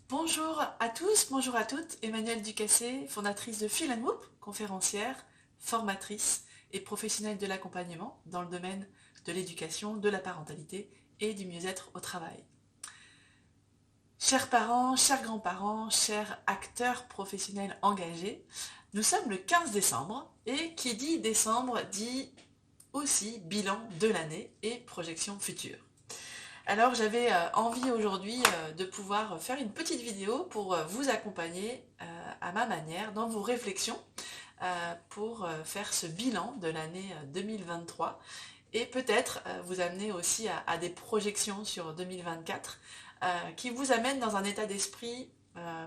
Bonjour à tous, bonjour à toutes. Emmanuelle Ducassé, fondatrice de Feel and Whoop, conférencière, formatrice et professionnelle de l'accompagnement dans le domaine de l'éducation, de la parentalité et du mieux-être au travail. Chers parents, chers grands-parents, chers acteurs professionnels engagés, nous sommes le 15 décembre et qui dit décembre dit aussi bilan de l'année et projection future. Alors j'avais envie aujourd'hui de pouvoir faire une petite vidéo pour vous accompagner à ma manière dans vos réflexions pour faire ce bilan de l'année 2023 et peut-être vous amener aussi à des projections sur 2024 qui vous amènent dans un état d'esprit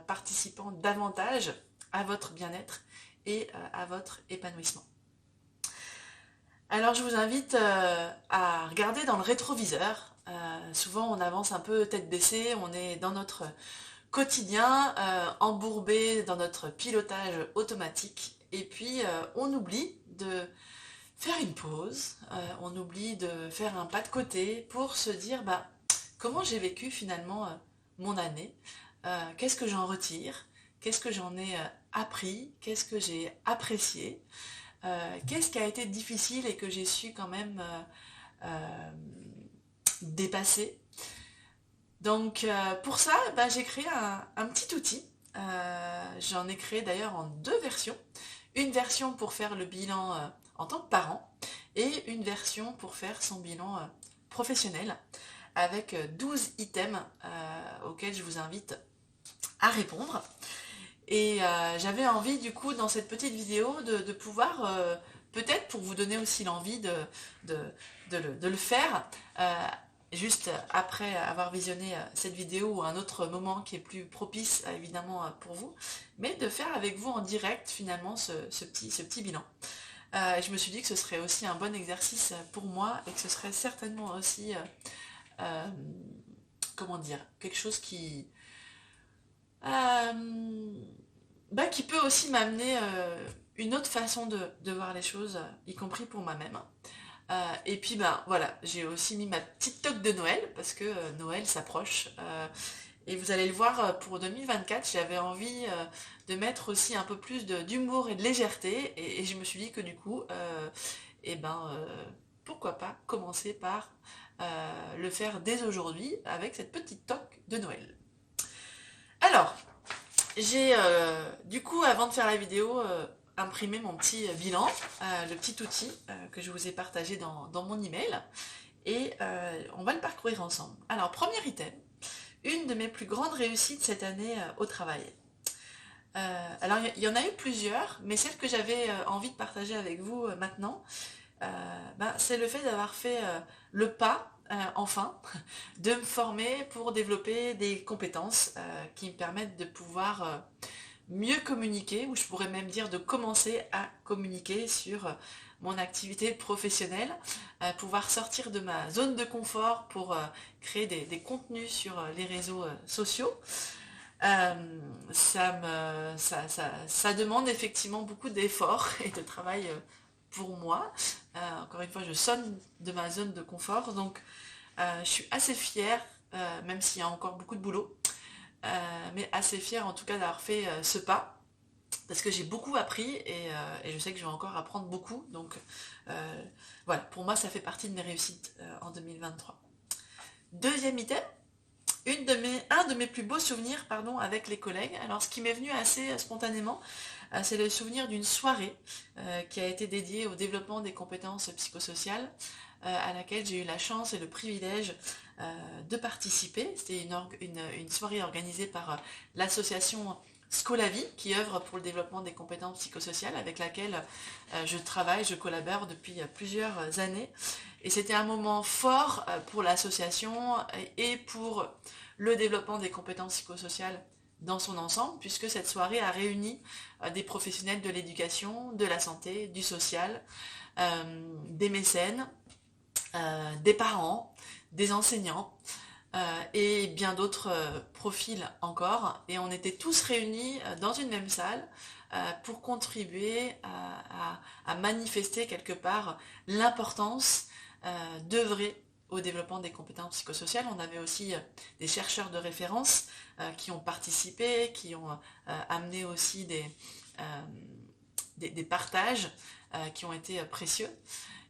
participant davantage à votre bien-être et à votre épanouissement. Alors je vous invite à regarder dans le rétroviseur. Souvent on avance un peu tête baissée, on est dans notre quotidien, embourbé dans notre pilotage automatique, et puis on oublie de faire une pause, on oublie de faire un pas de côté pour se dire bah, comment j'ai vécu finalement mon année, qu'est-ce que j'en retire, qu'est-ce que j'en ai appris, qu'est-ce que j'ai apprécié. Qu'est-ce qui a été difficile et que j'ai su quand même euh, dépasser. Donc pour ça, bah, j'ai créé un petit outil. J'en ai créé d'ailleurs en deux versions. Une version pour faire le bilan en tant que parent et une version pour faire son bilan professionnel avec 12 items auxquels je vous invite à répondre. Et j'avais envie du coup dans cette petite vidéo de pouvoir, peut-être pour vous donner aussi l'envie de, de le faire, juste après avoir visionné cette vidéo ou un autre moment qui est plus propice évidemment pour vous, mais de faire avec vous en direct finalement ce petit bilan. Et je me suis dit que ce serait aussi un bon exercice pour moi et que ce serait certainement aussi, euh, comment dire, quelque chose euh, qui peut aussi m'amener une autre façon de voir les choses, y compris pour moi-même. Et puis ben voilà, j'ai aussi mis ma petite toque de Noël, parce que Noël s'approche. Et vous allez le voir, pour 2024, j'avais envie de mettre aussi un peu plus d'humour et de légèreté. Et je me suis dit que du coup, et ben, pourquoi pas commencer par le faire dès aujourd'hui avec cette petite toque de Noël. Alors, j'ai du coup, avant de faire la vidéo, imprimé mon petit bilan, le petit outil que je vous ai partagé dans mon email, et on va le parcourir ensemble. Alors, premier item, une de mes plus grandes réussites cette année au travail. Alors, il y en a eu plusieurs, mais celle que j'avais envie de partager avec vous maintenant, c'est le fait d'avoir fait le pas, enfin, de me former pour développer des compétences qui me permettent de pouvoir mieux communiquer, ou je pourrais même dire de commencer à communiquer sur mon activité professionnelle, pouvoir sortir de ma zone de confort pour créer des contenus sur les réseaux sociaux. Ça demande effectivement beaucoup d'efforts et de travail pour moi. Encore une fois, je sonne de ma zone de confort, donc je suis assez fière, même s'il y a encore beaucoup de boulot, mais assez fière en tout cas d'avoir fait ce pas, parce que j'ai beaucoup appris et je sais que je vais encore apprendre beaucoup. Donc voilà, pour moi ça fait partie de mes réussites en 2023. Deuxième item, un de mes plus beaux souvenirs avec les collègues. Alors ce qui m'est venu assez spontanément, c'est le souvenir d'une soirée qui a été dédiée au développement des compétences psychosociales, à laquelle j'ai eu la chance et le privilège de participer. C'était une soirée organisée par l'association Scolavi, qui œuvre pour le développement des compétences psychosociales, avec laquelle je collabore depuis plusieurs années. Et c'était un moment fort pour l'association et pour le développement des compétences psychosociales dans son ensemble, puisque cette soirée a réuni des professionnels de l'éducation, de la santé, du social, des mécènes, des parents, des enseignants et bien d'autres profils encore. Et on était tous réunis dans une même salle pour contribuer à manifester quelque part l'importance d'œuvrer au développement des compétences psychosociales. On avait aussi des chercheurs de référence qui ont participé, qui ont amené aussi euh, des partages qui ont été précieux.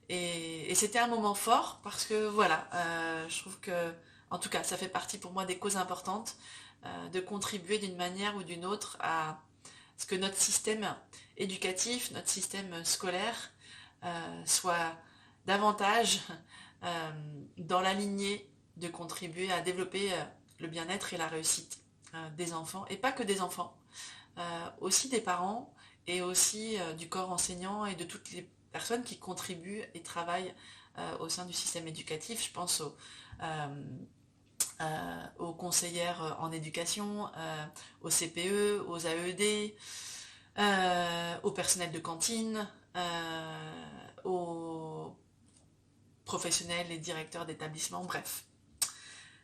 Et c'était un moment fort parce que voilà, je trouve que, en tout cas, ça fait partie pour moi des causes importantes de contribuer d'une manière ou d'une autre à ce que notre système éducatif, notre système scolaire soit davantage euh, dans la lignée de contribuer à développer le bien-être et la réussite des enfants, et pas que des enfants, aussi des parents et aussi du corps enseignant et de toutes les personnes qui contribuent et travaillent au sein du système éducatif. Je pense aux conseillères en éducation, aux CPE, aux AED, au personnel de cantine, aux professionnels et directeurs d'établissement, bref.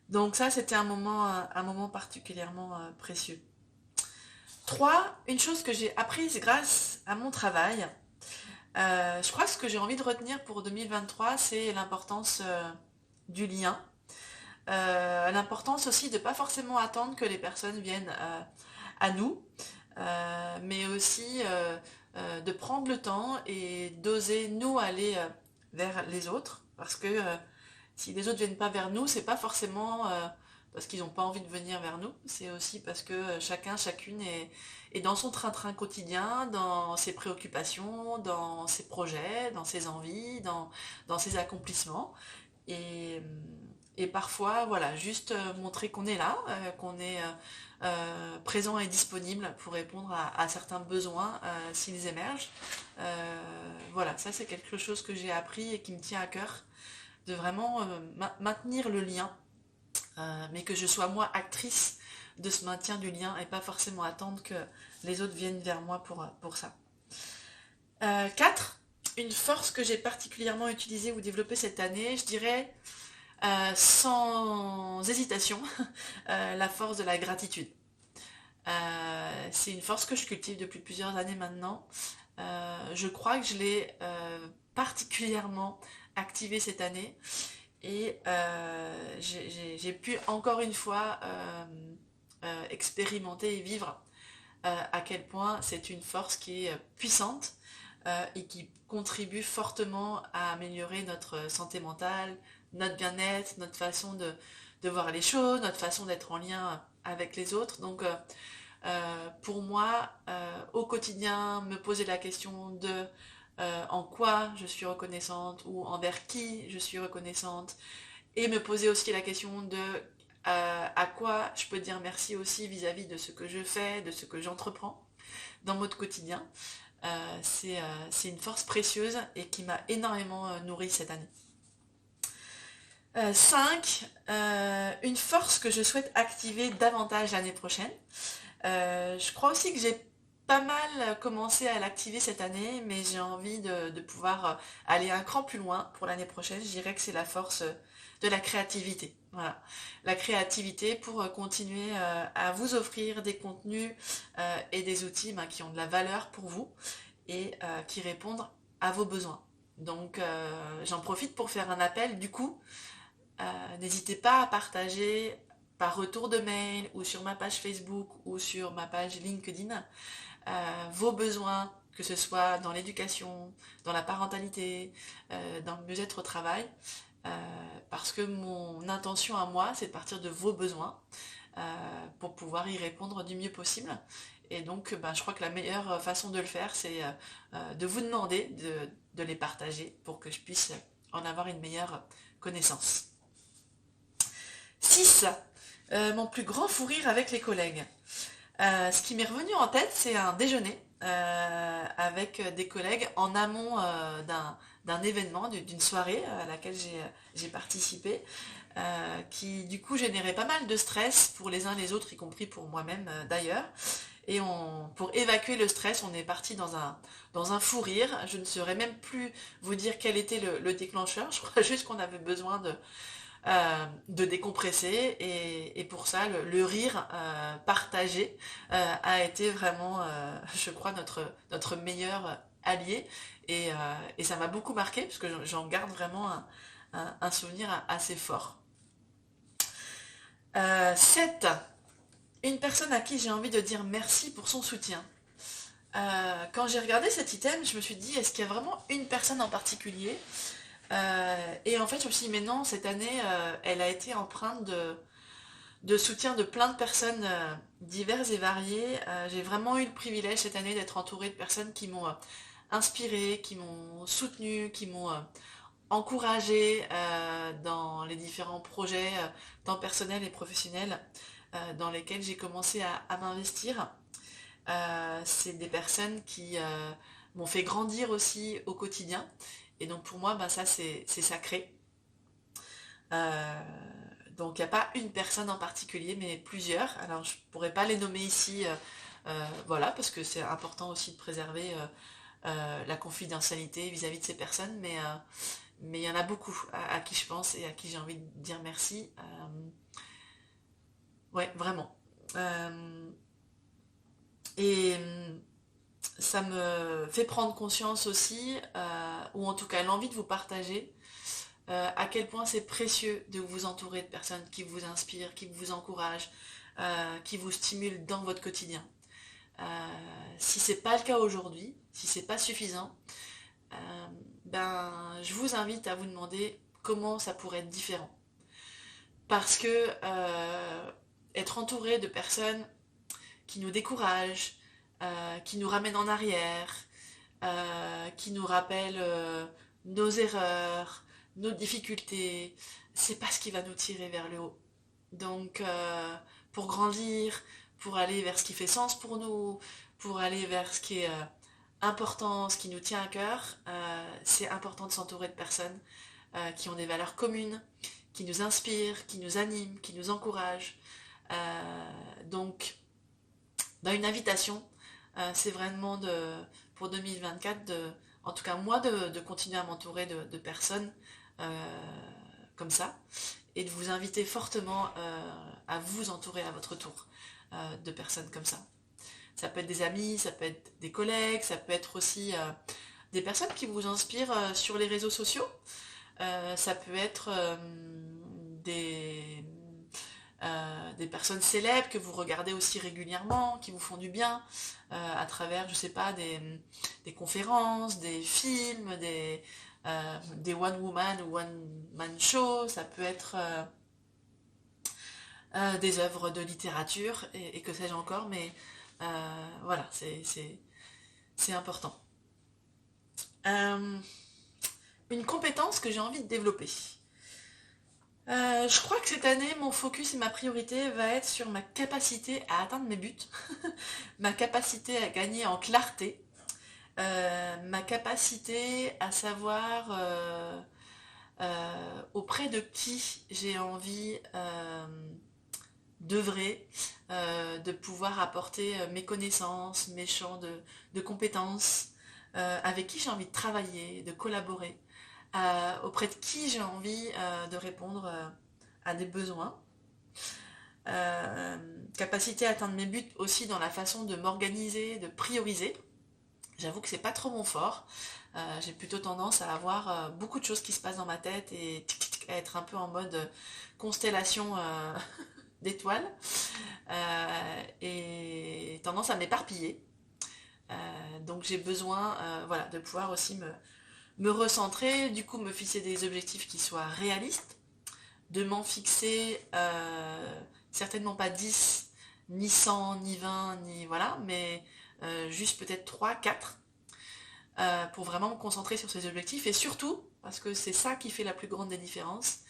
Donc ça, c'était un moment particulièrement précieux. 3, une chose que j'ai apprise grâce à mon travail. Je crois que ce que j'ai envie de retenir pour 2023, c'est l'importance du lien. L'importance aussi de ne pas forcément attendre que les personnes viennent à nous, mais aussi de prendre le temps et d'oser nous aller vers les autres, parce que si les autres viennent pas vers nous, c'est pas forcément parce qu'ils n'ont pas envie de venir vers nous, c'est aussi parce que chacun, chacune est dans son train-train quotidien, dans ses préoccupations, dans ses projets, dans ses envies, dans ses accomplissements. Et, et parfois, voilà, juste montrer qu'on est là, qu'on est présent et disponible pour répondre à certains besoins s'ils émergent. Voilà, ça c'est quelque chose que j'ai appris et qui me tient à cœur, de vraiment maintenir le lien, mais que je sois moi actrice de ce maintien du lien et pas forcément attendre que les autres viennent vers moi pour ça. 4, une force que j'ai particulièrement utilisée ou développée cette année, je dirais sans hésitation, la force de la gratitude. C'est une force que je cultive depuis plusieurs années maintenant. Je crois que je l'ai particulièrement activée cette année et j'ai pu encore une fois expérimenter et vivre à quel point c'est une force qui est puissante et qui contribue fortement à améliorer notre santé mentale, notre bien-être, notre façon de voir les choses, notre façon d'être en lien avec les autres. Donc pour moi, au quotidien, me poser la question de en quoi je suis reconnaissante ou envers qui je suis reconnaissante, et me poser aussi la question de à quoi je peux dire merci aussi vis-à-vis de ce que je fais, de ce que j'entreprends dans mon quotidien. C'est une force précieuse et qui m'a énormément nourrie cette année. 5, une force que je souhaite activer davantage l'année prochaine. Je crois aussi que j'ai pas mal commencé à l'activer cette année, mais j'ai envie de pouvoir aller un cran plus loin pour l'année prochaine. Je dirais que c'est la force de la créativité. Voilà, la créativité pour continuer à vous offrir des contenus et des outils qui ont de la valeur pour vous et qui répondent à vos besoins. Donc j'en profite pour faire un appel du coup. N'hésitez pas à partager par retour de mail ou sur ma page Facebook ou sur ma page LinkedIn vos besoins, que ce soit dans l'éducation, dans la parentalité, dans le mieux-être au travail, parce que mon intention à moi, c'est de partir de vos besoins pour pouvoir y répondre du mieux possible. Et donc, je crois que la meilleure façon de le faire, c'est de vous demander de les partager pour que je puisse en avoir une meilleure connaissance. 6. Mon plus grand fou rire avec les collègues. Ce qui m'est revenu en tête, c'est un déjeuner avec des collègues en amont d'un événement, d'une soirée à laquelle j'ai participé, qui du coup générait pas mal de stress pour les uns les autres, y compris pour moi-même d'ailleurs. Et pour évacuer le stress, on est parti dans un fou rire. Je ne saurais même plus vous dire quel était le déclencheur. Je crois juste qu'on avait besoin de décompresser et pour ça le rire partagé a été vraiment je crois notre meilleur allié et ça m'a beaucoup marqué parce que j'en garde vraiment un souvenir assez fort. 7. Une personne à qui j'ai envie de dire merci pour son soutien. Quand j'ai regardé cet item, je me suis dit, est-ce qu'il y a vraiment une personne en particulier? Et en fait, je me suis dit, mais non, cette année, elle a été empreinte de soutien de plein de personnes diverses et variées. J'ai vraiment eu le privilège cette année d'être entourée de personnes qui m'ont inspirée, qui m'ont soutenue, qui m'ont encouragée dans les différents projets, tant personnels et professionnels, dans lesquels j'ai commencé à m'investir. C'est des personnes qui m'ont fait grandir aussi au quotidien. Et donc pour moi, ben, ça c'est sacré. Euh, donc il n'y a pas une personne en particulier, mais plusieurs. Alors je pourrais pas les nommer ici, voilà, parce que c'est important aussi de préserver la confidentialité vis-à-vis de ces personnes, mais il y en a beaucoup à qui je pense et à qui j'ai envie de dire merci. Ouais, vraiment. Et ça me fait prendre conscience aussi, ou en tout cas l'envie de vous partager, à quel point c'est précieux de vous entourer de personnes qui vous inspirent, qui vous encouragent, qui vous stimulent dans votre quotidien. Si c'est pas le cas aujourd'hui, si c'est pas suffisant, ben je vous invite à vous demander comment ça pourrait être différent. Parce que être entouré de personnes qui nous découragent, qui nous ramènent en arrière, qui nous rappellent nos erreurs, nos difficultés, c'est pas ce qui va nous tirer vers le haut. Donc, pour grandir, pour aller vers ce qui fait sens pour nous, pour aller vers ce qui est important, ce qui nous tient à cœur, c'est important de s'entourer de personnes qui ont des valeurs communes, qui nous inspirent, qui nous animent, qui nous encouragent. Donc, dans une invitation, c'est vraiment pour 2024, en tout cas moi, de continuer à m'entourer de personnes comme ça, et de vous inviter fortement à vous entourer à votre tour de personnes comme ça. Ça peut être des amis, ça peut être des collègues, ça peut être aussi des personnes qui vous inspirent sur les réseaux sociaux. Ça peut être des personnes célèbres que vous regardez aussi régulièrement, qui vous font du bien, à travers, je sais pas, des conférences, des films, des one woman ou one man show, ça peut être des œuvres de littérature et que sais-je encore, mais voilà, c'est important. Une compétence que j'ai envie de développer. Je crois que cette année, mon focus et ma priorité va être sur ma capacité à atteindre mes buts, ma capacité à gagner en clarté, ma capacité à savoir auprès de qui j'ai envie d'œuvrer, de pouvoir apporter mes connaissances, mes champs de compétences, avec qui j'ai envie de travailler, de collaborer, auprès de qui j'ai envie de répondre à des besoins. Capacité à atteindre mes buts aussi dans la façon de m'organiser, de prioriser. J'avoue que c'est pas trop mon fort. J'ai plutôt tendance à avoir beaucoup de choses qui se passent dans ma tête et à être un peu en mode constellation d'étoiles et tendance à m'éparpiller. Donc j'ai besoin voilà, de pouvoir aussi me recentrer, du coup me fixer des objectifs qui soient réalistes, de m'en fixer certainement pas 10, ni 100, ni 20, ni voilà, mais juste peut-être 3, 4, pour vraiment me concentrer sur ces objectifs, et surtout, parce que c'est ça qui fait la plus grande des différences,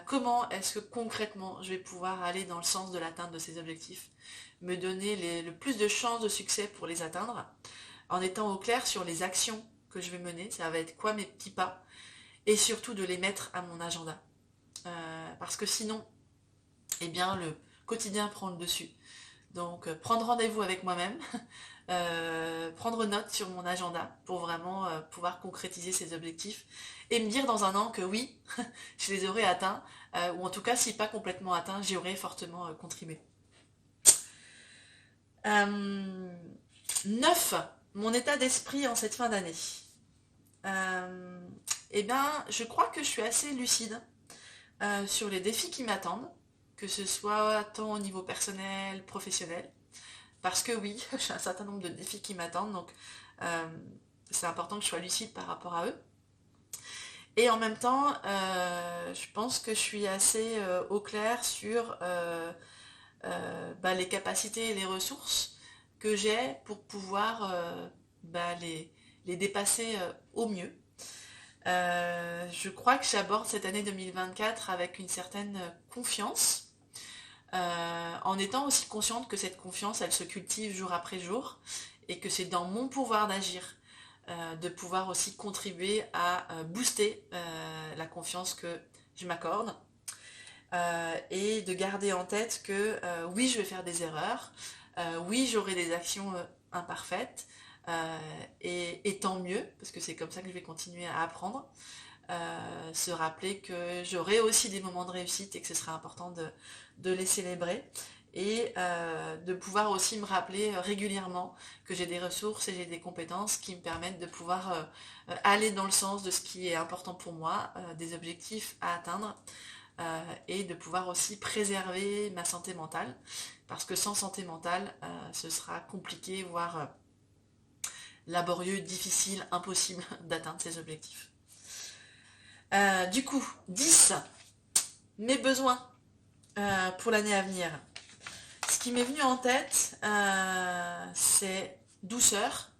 comment est-ce que concrètement je vais pouvoir aller dans le sens de l'atteinte de ces objectifs, me donner le plus de chances de succès pour les atteindre, en étant au clair sur les actions que je vais mener, ça va être quoi mes petits pas, et surtout de les mettre à mon agenda. Parce que sinon, eh bien, le quotidien prend le dessus. Donc, prendre rendez-vous avec moi-même, prendre note sur mon agenda pour vraiment pouvoir concrétiser ces objectifs et me dire dans un an que oui, je les aurai atteints, ou en tout cas, si pas complètement atteints, j'y aurai fortement contribué. 9. Mon état d'esprit en cette fin d'année. Eh bien, je crois que je suis assez lucide sur les défis qui m'attendent, que ce soit tant au niveau personnel, professionnel, parce que oui, j'ai un certain nombre de défis qui m'attendent, donc euh, c'est important que je sois lucide par rapport à eux. Et en même temps, je pense que je suis assez au clair sur les capacités et les ressources que j'ai pour pouvoir les dépasser au mieux. Je crois que j'aborde cette année 2024 avec une certaine confiance, en étant aussi consciente que cette confiance, elle se cultive jour après jour, et que c'est dans mon pouvoir d'agir, de pouvoir aussi contribuer à booster la confiance que je m'accorde, et de garder en tête que oui, je vais faire des erreurs, oui, j'aurai des actions imparfaites, et tant mieux, parce que c'est comme ça que je vais continuer à apprendre. Se rappeler que j'aurai aussi des moments de réussite et que ce sera important de les célébrer, et de pouvoir aussi me rappeler régulièrement que j'ai des ressources et j'ai des compétences qui me permettent de pouvoir aller dans le sens de ce qui est important pour moi, des objectifs à atteindre, et de pouvoir aussi préserver ma santé mentale, parce que sans santé mentale, ce sera compliqué, voire laborieux, difficile, impossible d'atteindre ces objectifs. Du coup, 10, mes besoins pour l'année à venir. Ce qui m'est venu en tête, c'est douceur,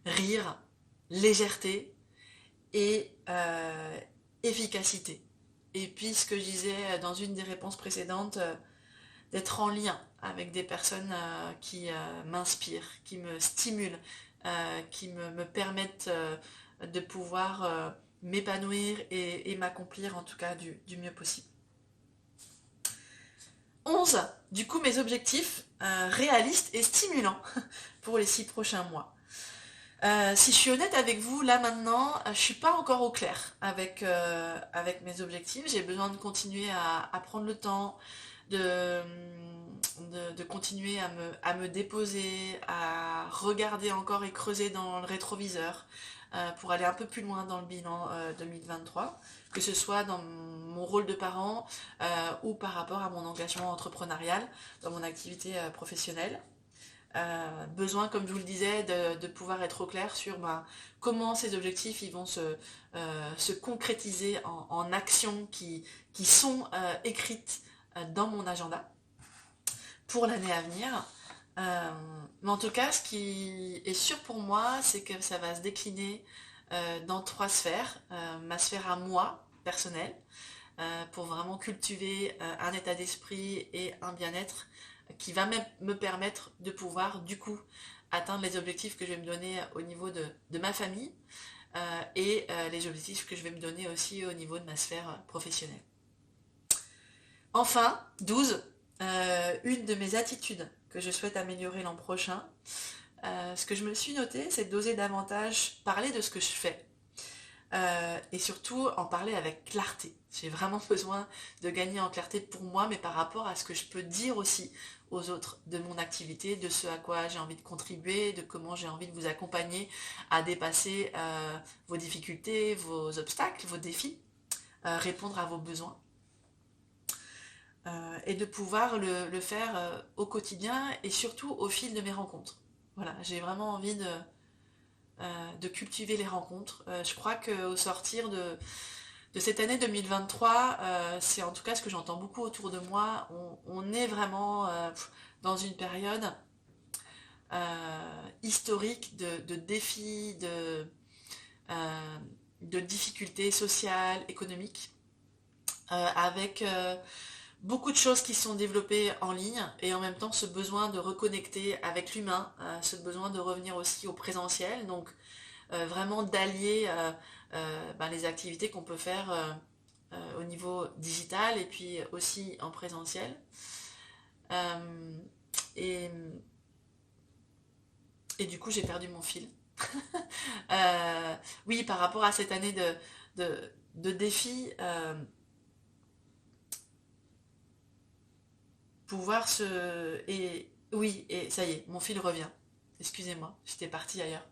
rire, légèreté et efficacité. Et puis ce que je disais dans une des réponses précédentes, d'être en lien avec des personnes qui m'inspirent, qui me stimulent, qui me permettent de pouvoir m'épanouir et m'accomplir en tout cas du mieux possible. 11, du coup mes objectifs réalistes et stimulants pour les 6 prochains mois. Si je suis honnête avec vous, là maintenant, je suis pas encore au clair avec mes objectifs. J'ai besoin de continuer à prendre le temps, de, de continuer à me déposer, à regarder encore et creuser dans le rétroviseur pour aller un peu plus loin dans le bilan 2023, que ce soit dans mon rôle de parent ou par rapport à mon engagement entrepreneurial dans mon activité professionnelle. Besoin, comme je vous le disais, de pouvoir être au clair sur comment ces objectifs ils vont se concrétiser en actions qui sont écrites dans mon agenda pour l'année à venir. Mais en tout cas, ce qui est sûr pour moi, c'est que ça va se décliner dans 3 sphères. Ma sphère à moi, personnelle, pour vraiment cultiver un état d'esprit et un bien-être qui va me permettre de pouvoir du coup atteindre les objectifs que je vais me donner au niveau de ma famille, et les objectifs que je vais me donner aussi au niveau de ma sphère professionnelle. Enfin, 12, une de mes attitudes que je souhaite améliorer l'an prochain, ce que je me suis noté, c'est d'oser davantage parler de ce que je fais. Et surtout en parler avec clarté. J'ai vraiment besoin de gagner en clarté pour moi, mais par rapport à ce que je peux dire aussi aux autres de mon activité, de ce à quoi j'ai envie de contribuer, de comment j'ai envie de vous accompagner à dépasser vos difficultés, vos obstacles, vos défis, répondre à vos besoins. Et de pouvoir le faire au quotidien et surtout au fil de mes rencontres. Voilà, j'ai vraiment envie de cultiver les rencontres. Je crois qu'au sortir de cette année 2023, c'est en tout cas ce que j'entends beaucoup autour de moi, on est vraiment dans une période historique de défis, de difficultés sociales, économiques, avec beaucoup de choses qui sont développées en ligne, et en même temps ce besoin de reconnecter avec l'humain, ce besoin de revenir aussi au présentiel, donc vraiment d'allier les activités qu'on peut faire au niveau digital et puis aussi en présentiel. Et, et du coup j'ai perdu mon fil. Oui, par rapport à cette année de défis, pouvoir se... Et oui, et ça y est, mon fil revient. Excusez-moi, j'étais partie ailleurs.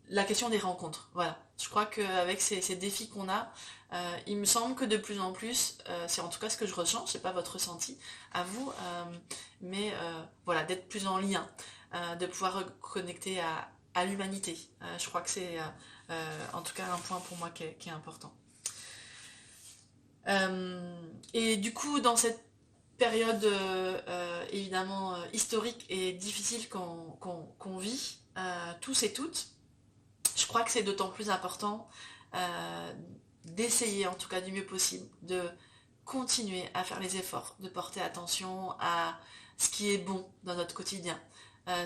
la question des rencontres. Voilà. Je crois qu'avec ces défis qu'on a, il me semble que de plus en plus, c'est en tout cas ce que je ressens, je sais pas votre ressenti à vous, mais voilà, d'être plus en lien, de pouvoir reconnecter à l'humanité. Je crois que c'est en tout cas un point pour moi qui est important. Et du coup, dans cette période évidemment historique et difficile qu'on vit, tous et toutes, je crois que c'est d'autant plus important d'essayer, en tout cas du mieux possible, de continuer à faire les efforts, de porter attention à ce qui est bon dans notre quotidien,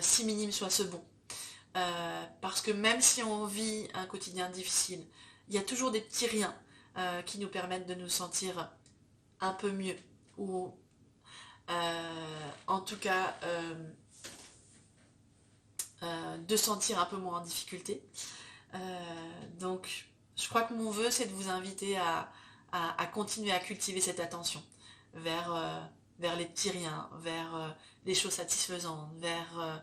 si minime soit ce bon. Parce que même si on vit un quotidien difficile, il y a toujours des petits riens qui nous permettent de nous sentir un peu mieux, ou en tout cas de sentir un peu moins en difficulté. Donc je crois que mon vœu, c'est de vous inviter à continuer à cultiver cette attention vers les petits riens, vers les choses satisfaisantes, vers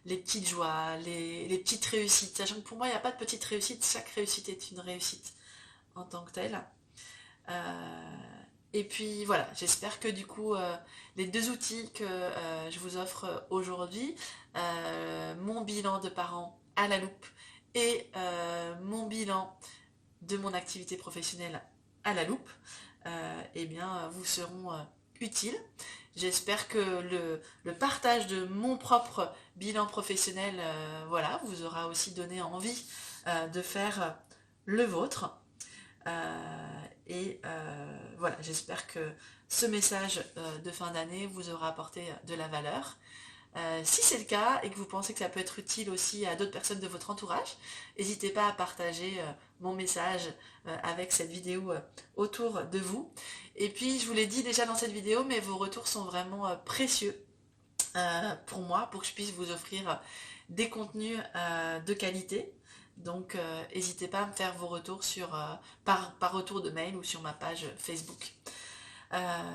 les petites joies, les petites réussites. Sachant que pour moi, il n'y a pas de petite réussite, chaque réussite est une réussite en tant que telle. Et puis voilà, j'espère que du coup, les deux outils que je vous offre aujourd'hui, mon bilan de parent à la loupe et mon bilan de mon activité professionnelle à la loupe, eh bien, vous seront utiles. J'espère que le partage de mon propre bilan professionnel, voilà, vous aura aussi donné envie de faire le vôtre. Et voilà, j'espère que ce message de fin d'année vous aura apporté de la valeur. Si c'est le cas et que vous pensez que ça peut être utile aussi à d'autres personnes de votre entourage, n'hésitez pas à partager mon message avec cette vidéo autour de vous. Et puis, je vous l'ai dit déjà dans cette vidéo, mais vos retours sont vraiment précieux pour moi, pour que je puisse vous offrir des contenus de qualité. Donc, n'hésitez pas à me faire vos retours par retour de mail ou sur ma page Facebook.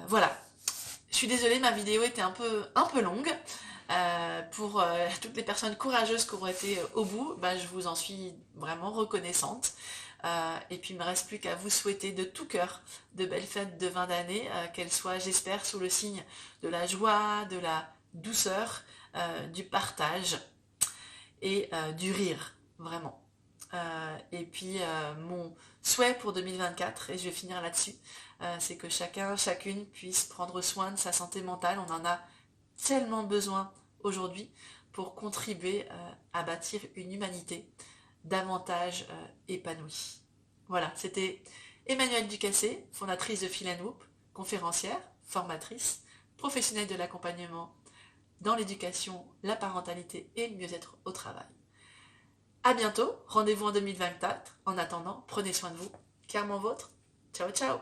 Voilà. Je suis désolée, ma vidéo était un peu longue. Pour toutes les personnes courageuses qui auront été au bout, je vous en suis vraiment reconnaissante. Et puis il ne me reste plus qu'à vous souhaiter de tout cœur de belles fêtes de fin d'année, qu'elles soient, j'espère, sous le signe de la joie, de la douceur, du partage et du rire, vraiment. Et puis mon souhait pour 2024, et je vais finir là-dessus, c'est que chacune puisse prendre soin de sa santé mentale. On en a tellement besoin aujourd'hui pour contribuer à bâtir une humanité davantage épanouie. Voilà, c'était Emmanuelle Ducassé, fondatrice de Fil & Hoop, conférencière, formatrice, professionnelle de l'accompagnement dans l'éducation, la parentalité et le mieux-être au travail. À bientôt, rendez-vous en 2024. En attendant, prenez soin de vous, clairement vôtre. Ciao ciao.